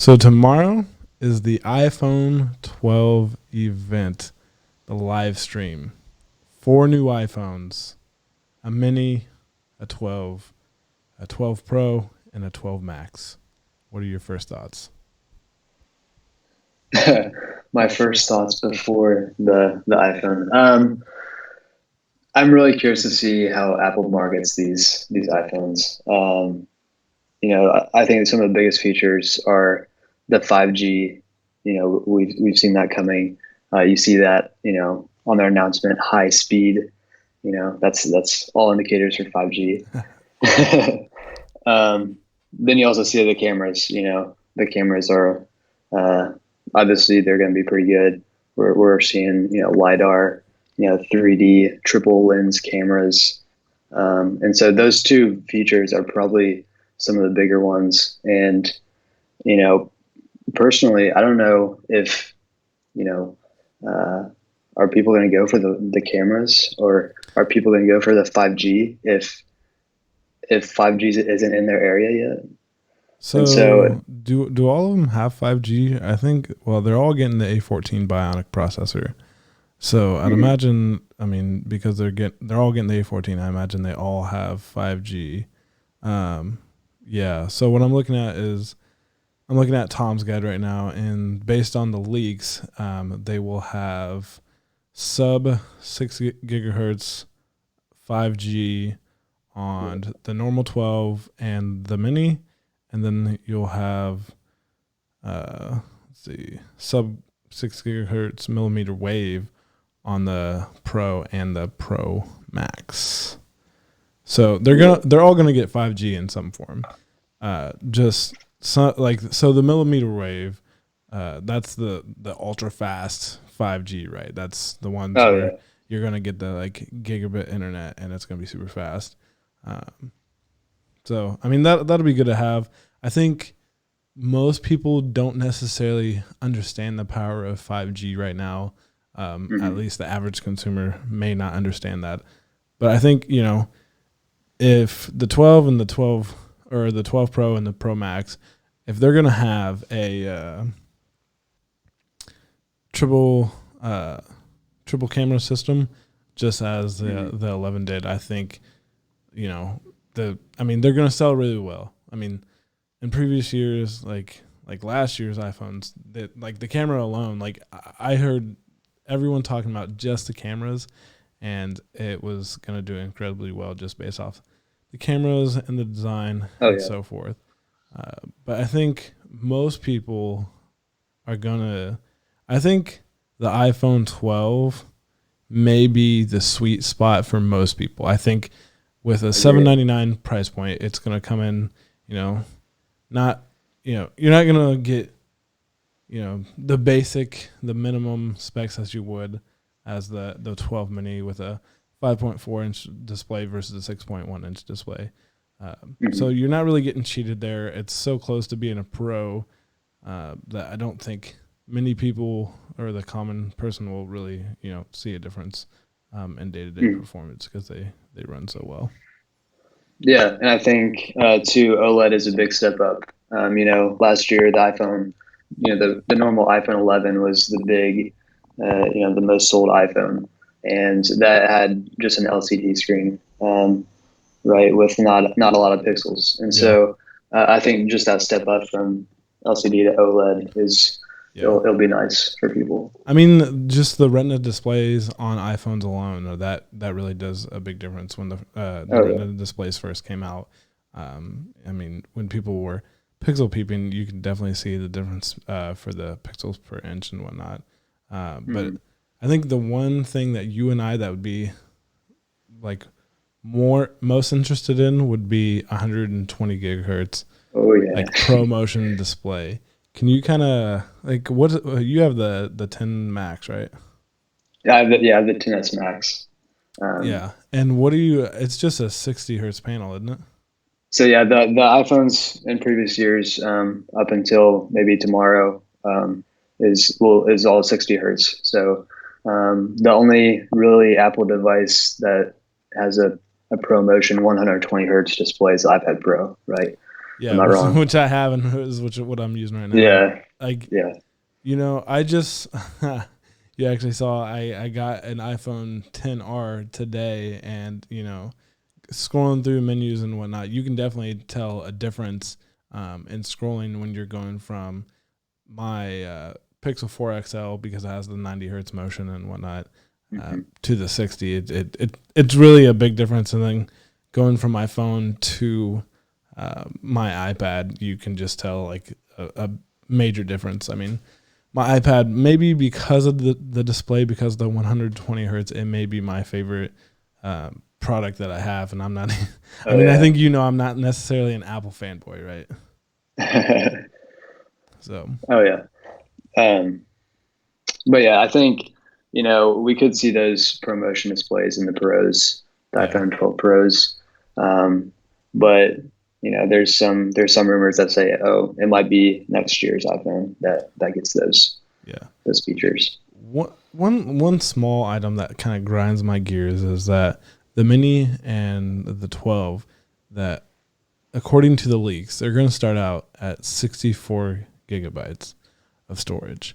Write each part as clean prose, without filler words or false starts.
So tomorrow is the iPhone 12 event, the live stream. 4 new iPhones, a mini, a 12, a 12 Pro, and a 12 Max. What are your first thoughts? My first thoughts before the iPhone. I'm really curious to see how Apple markets these iPhones. I think some of the biggest features are the 5G. We've seen that coming. You see that on their announcement, high speed. That's all indicators for 5G. um, then you also see the cameras. The cameras are uh, obviously they're going to be pretty good. We're seeing lidar, 3D triple lens cameras, and so those two features are probably some of the bigger ones. And you know, personally, I don't know if you know uh, are people going to go for the cameras, or are people going to go for the 5G if 5G isn't in their area yet. And so, So do all of them have 5G? I think. Well, they're all getting the A14 Bionic processor. So I'd mhm, imagine. I mean, because they're all getting the A14. I imagine they all have 5G. Um, yeah. So what I'm looking at is I'm looking at Tom's guide right now, and based on the leaks, they will have sub 6 gigahertz 5G on the normal 12 and the mini, and then you'll have let's see, sub 6 gigahertz millimeter wave on the Pro and the Pro Max. So yeah, they're all gonna get 5G in some form. Just so the millimeter wave, that's the ultra fast 5G, right? That's the ones oh where yeah, you're gonna get the like gigabit internet and it's gonna be super fast. Um, so I mean that'll be good to have. I think most people don't necessarily understand the power of 5G right now. At hmm least the average consumer may not understand that. But I think if the 12 and the 12 or the 12 Pro and the Pro Max, if they're gonna have a triple uh, triple camera system, just as hmm the 11 did, I think you know I mean they're gonna sell really well. I mean in previous years, like last year's iPhones, that like the camera alone, like I heard everyone talking about just the cameras, and it was gonna do incredibly well just based off the cameras and the design oh and yeah, so forth. But I think most people are gonna. I think the iPhone 12 may be the sweet spot for most people. I think with a I agree. 799 price point, it's gonna come in. You know, not you're not gonna get the minimum specs as you would as the 12 mini with a 5.4-inch display versus a 6.1-inch display. So hmm you're not really getting cheated there. It's so close to being a pro that I don't think many people or the common person will really see a difference in day-to-day performance because they run so well. Yeah, and I think too, OLED is a big step up. Last year the iPhone, the normal iPhone 11 was the big, the most sold iPhone, and that had just an LCD screen, right, with not a lot of pixels. And Yeah. so I think just that step up from LCD to OLED is Yeah. it'll be nice for people. I mean, just the Retina displays on iPhones alone, that really does a big difference. When the Oh yeah. Retina displays first came out, I mean, when people were pixel peeping, you can definitely see the difference for the pixels per inch and whatnot. But Mhm. I think the one thing that you and I that would be like most interested in would be 120 gigahertz Oh yeah. like pro motion display. Can you kind of like what you have the 10 Max, right? Yeah, I have the 10s Max. Um, Yeah. And what do you it's just a 60 hertz panel, isn't it? So yeah, the iPhones in previous years, up until maybe tomorrow, is all 60 hertz. So the only really Apple device that has a ProMotion 120 hertz display is the iPad Pro, right? I'm Yeah, not wrong. which I have and which what I'm using right now. Yeah. Like, Yeah. I just you actually saw I got an iPhone 10R today, and scrolling through menus and whatnot, you can definitely tell a difference in scrolling when you're going from my Pixel 4 XL, because it has the 90 hertz motion and whatnot, Mm-hmm. to the 60. It's really a big difference. And then going from my phone to my iPad, you can just tell like a major difference. I mean, my iPad, maybe because of the display, because of the 120 hertz, it may be my favorite product that I have. And I'm not, I Oh mean, I yeah. think I'm not necessarily an Apple fanboy, right? So, Oh yeah. Um, but yeah, I think we could see those promotion displays in the Pros, the yeah, iPhone 12 Pros. But there's some rumors that say, oh, it might be next year's iPhone that gets yeah. those features. One small item that kind of grinds my gears is that the Mini and the 12, that according to the leaks, they're going to start out at 64 gigabytes of storage.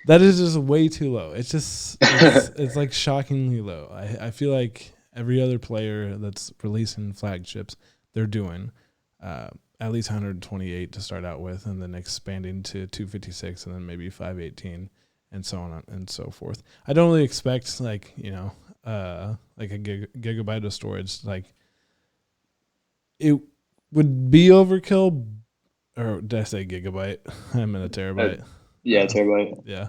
That is just way too low. It's like shockingly low. I feel like every other player that's releasing flagships, they're doing uh, at least 128 to start out with, and then expanding to 256, and then maybe 518, and so on and so forth. I don't really expect like like a gigabyte of storage. Like, it would be overkill, or did I say gigabyte? I'm in a Uh, terabyte. yeah, terabyte. Yeah.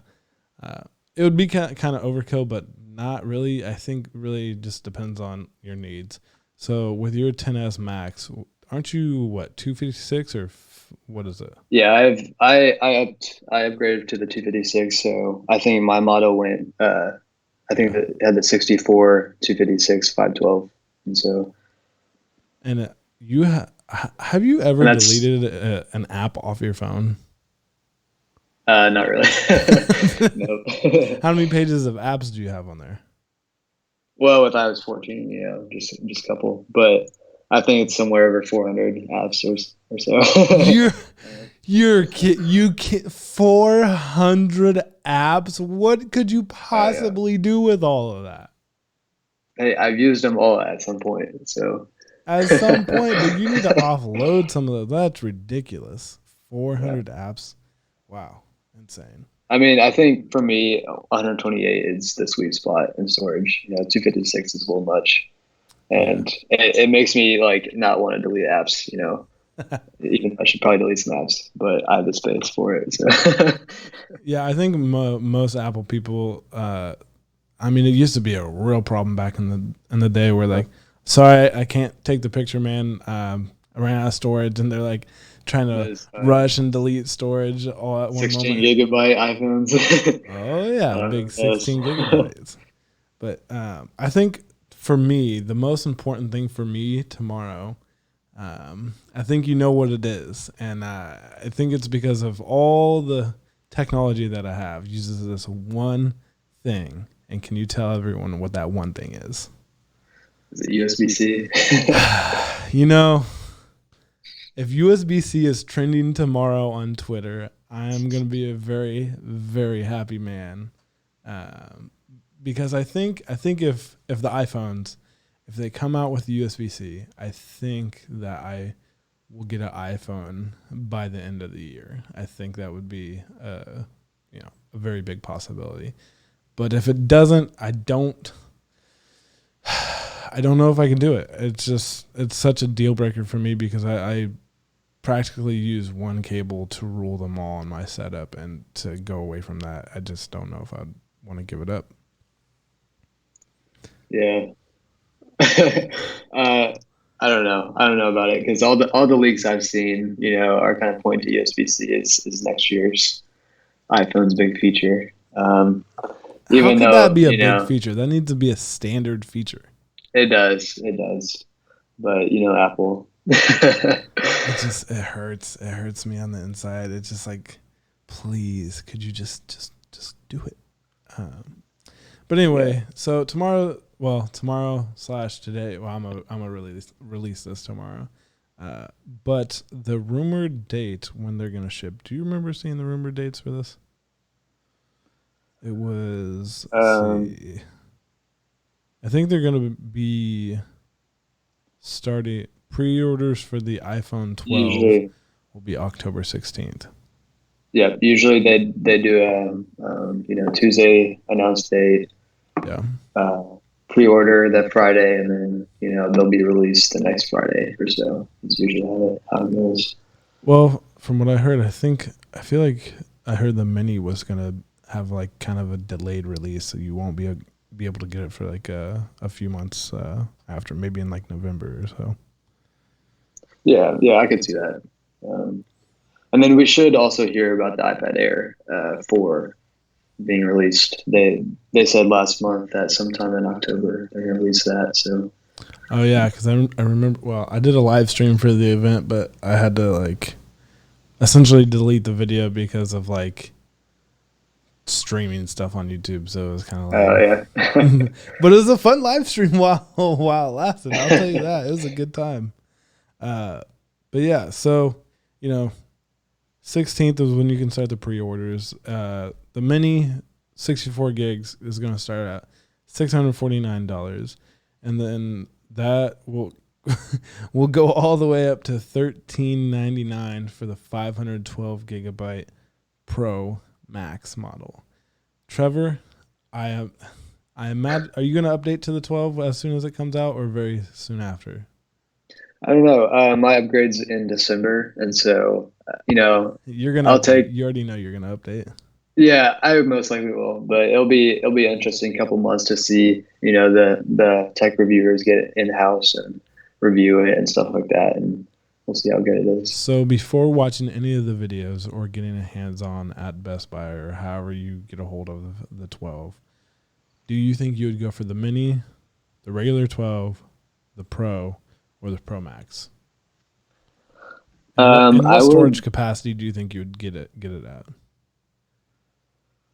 Uh, it would be kind of overkill, but not really. I think really just depends on your needs. So with your 10s Max, aren't you what, 256 or what is it? Yeah, I upgraded to the 256, so I think my model went. I think Yeah. that it had the 64, 256, 512, and so And have you ever and that's deleted an app off your phone? not really. Nope. How many pages of apps do you have on there? Well, with iOS 14, just a couple, but I think it's somewhere over 400 apps or so. You're you 400 apps. What could you Oh yeah. possibly do with all of that? Hey, I've used them all at some point, so At some point, but you need to offload some of those. That's ridiculous. yeah. 400 apps. Wow. Insane. I mean, I think for me, 128 is the sweet spot in storage. 256 is a little much, Yeah. and it makes me like not want to delete apps. Even though I should probably delete some apps, but I have the space for it. So Yeah, I think most Apple people, I mean, it used to be a real problem back in the day where like, sorry, I can't take the picture, man. I ran out of storage, and they're like trying to those rush and delete storage all at one 16 moment. gigabyte iPhones. Oh yeah, big Yes. 16 gigabytes. But I think for me, the most important thing for me tomorrow, I think you know what it is, and I think it's because of all the technology that I have uses this one thing. And can you tell everyone what that one thing is? Is it USB-C? You know, if USB-C is trending tomorrow on Twitter, I'm gonna be a very, very happy man, um, because I think if the iPhones, if they come out with USB-C, I think that I will get an iPhone by the end of the year. I think that would be a very big possibility. But if it doesn't, I don't know if I can do it. It's such a deal breaker for me because I practically use one cable to rule them all in my setup, and to go away from that, I just don't know if I'd want to give it up. Yeah. I don't know. I don't know about it because all the leaks I've seen, are kind of pointing to USB-C is next year's iPhone's big feature. How Even could that though be a big feature? That needs to be a standard feature. it does, but Apple. It hurts. It hurts me on the inside. It's just like, please, could you just do it? Um, but Yeah. anyway, so tomorrow slash today. Well, I'm gonna release this tomorrow. But the rumored date when they're gonna ship. Do you remember seeing the rumored dates for this? It was. Let's Um, see. I think they're gonna be starting pre-orders for the iPhone 12 usually, will be October 16th. yeah, usually they do a Tuesday announce date, Yeah. uh, pre-order that Friday, and then they'll be released the next Friday or so. It's usually how it goes. Well, from what I heard, I feel like I heard the mini was gonna have like kind of a delayed release, so you won't be able to get it for like a few months after, maybe in like November or so. Yeah, yeah, I could see that. Um, and then we should also hear about the iPad Air 4 being released. They said last month that sometime in October they're gonna release that. So Oh yeah, because I remember. Well, I did a live stream for the event, but I had to like essentially delete the video because of like streaming stuff on YouTube, so it was kind of lame. yeah, But it was a fun live stream while it lasted. I'll tell you that it was a good time. Uh, but yeah, so you know, 16th is when you can start the pre-orders. The mini 64 gigs is going to start at $649, and then that will will go all the way up to $1399 for the 512 gigabyte Pro Max model. Trevor, I am. I imagine. Are you going to update to the 12 as soon as it comes out, or very soon after? I don't know. My upgrade's in December, and so You're going to I'll update. take. You already know you're going to update. Yeah, I most likely will, but it'll be an interesting couple months to see the tech reviewers get in house and review it and stuff like that, and we'll see how good it is. So before watching any of the videos or getting a hands-on at Best Buy or however you get a hold of the 12, do you think you would go for the mini, the regular 12, the Pro, or the Pro Max? And I what storage would. capacity do you think you would get it at?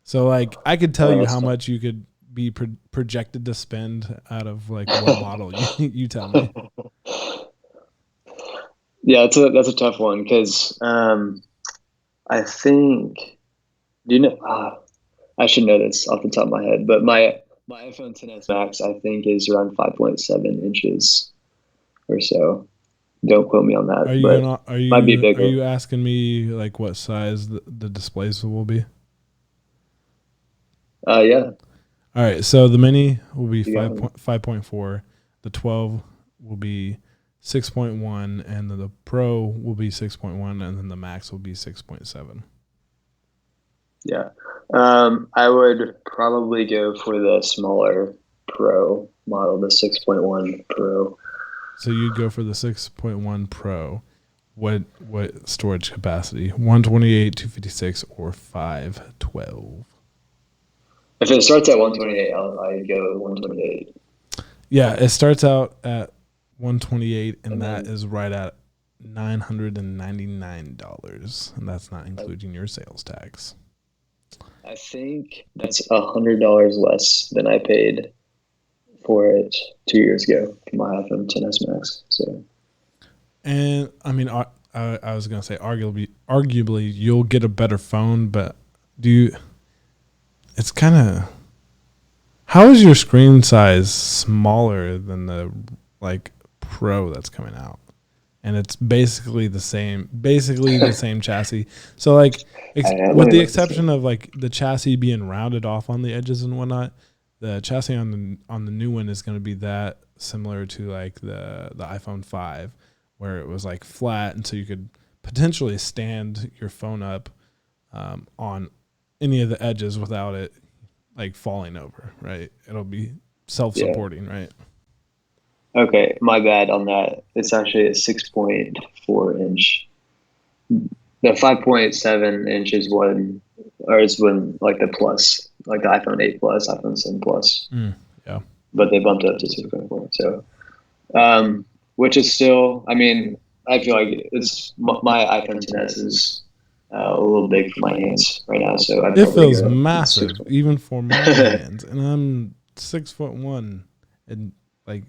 So like I could tell Oh, you that's how tough. much you could be projected to spend out of like what model you tell me. Yeah, that's a tough one because I think do you know? I should know this off the top of my head, but my iPhone 10s Max I think is around 5.7 inches or so. Don't quote me on that, but might be Are bigger. you asking me like what size the displays will be? Yeah, All right, so the mini will be you got me. 5.4, the 12 will be 6.1, and then the Pro will be 6.1, and then the Max will be 6.7. Yeah, I would probably go for the smaller Pro model, the 6.1 Pro. So you'd go for the 6.1 Pro. What storage capacity? 128, 256, or 512? If it starts at 128, I'd go 128, Yeah, it starts out at 128, and and that then is right at $999, and that's not I, including your sales tax. I think that's $100 less than I paid for it 2 years ago for my iPhone 10s Max. So And I mean, I was gonna say arguably you'll get a better phone, but do you? It's kind of how is your screen size smaller than the like Pro that's coming out, and it's basically the same chassis. So like, let with me the look this up. exception of like the chassis being rounded off on the edges and whatnot, the chassis on the new one is going to be that similar to like the iPhone 5, where it was like flat, and so you could potentially stand your phone up on any of the edges without it like falling over. Right? It'll be Yeah. self-supporting. Right? Okay, my bad on that. It's actually a 6.4 inch. The 5.7 inch is when like the plus, like the iPhone 8 Plus, iPhone 7 Plus, Yeah. but they bumped it up to 6.4. So, which is still, I mean, I feel like my iPhone 10s is a little big for my hands right now, so I'd It probably feels go with six. massive, even for my hands, and I'm 6'1", and like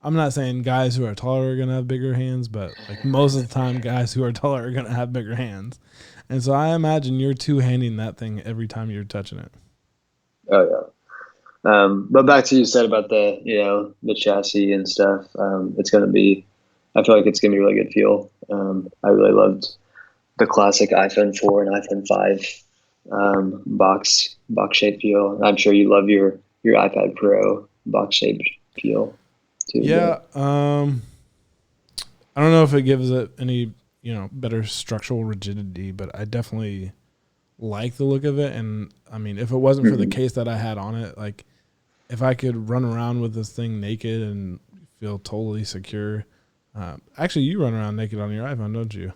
I'm not saying guys who are taller are gonna have bigger hands, but like most of the time, guys who are taller are gonna have bigger hands. And so I imagine you're two-handing that thing every time you're touching it. Oh yeah. But back to you said about the chassis and stuff. It's going to be, I feel like it's going to be a really good feel. I really loved the classic iPhone 4 and iPhone 5 box shape feel. I'm sure you love your iPad Pro box shape feel too. Yeah. I don't know if it gives it any, better structural rigidity, but I definitely like the look of it. And I mean, if it wasn't for the case that I had on it, like if I could run around with this thing naked and feel totally secure. Actually, you run around naked on your iPhone, don't you?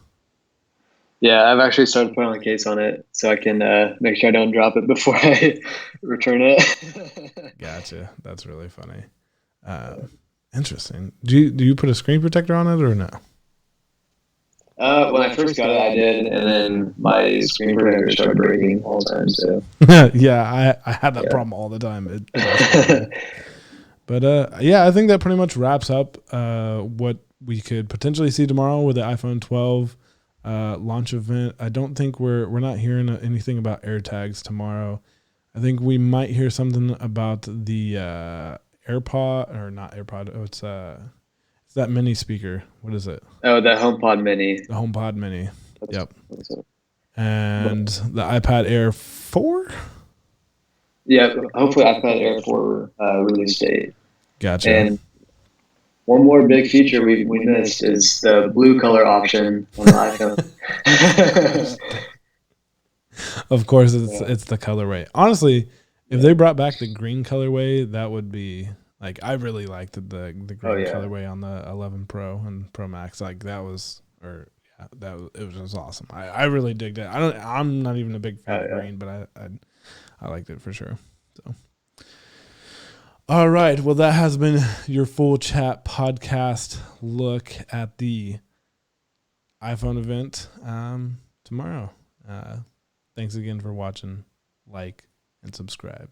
Yeah, I've actually started putting on a case on it so I can make sure I don't drop it before I return it. Gotcha. That's really funny. Interesting. Do you put a screen protector on it or no? When I first got it, I did, and then my screen protector started breaking all the time. So Yeah, I had that problem all the time. But yeah, I think that pretty much wraps up what we could potentially see tomorrow with the iPhone 12 launch event. I don't think we're not hearing anything about AirTags tomorrow. I think we might hear something about the AirPod or not AirPod. Oh, it's that mini speaker. What is it? Oh, the HomePod Mini. The HomePod Mini. Yep. That's it. And the iPad Air 4. Yeah, hopefully iPad Air 4 release date. Gotcha. And one more big feature we missed is the blue color option on the iPhone. Of course, it's the colorway. Honestly, if they brought back the green colorway, that would be like I really liked the green colorway on the 11 Pro and Pro Max. Like that was it was just awesome. I really digged it. I'm not even a big fan of green, but I liked it for sure. So. All right. Well, that has been your full chat podcast look at the iPhone event tomorrow. Thanks again for watching, like, and subscribe.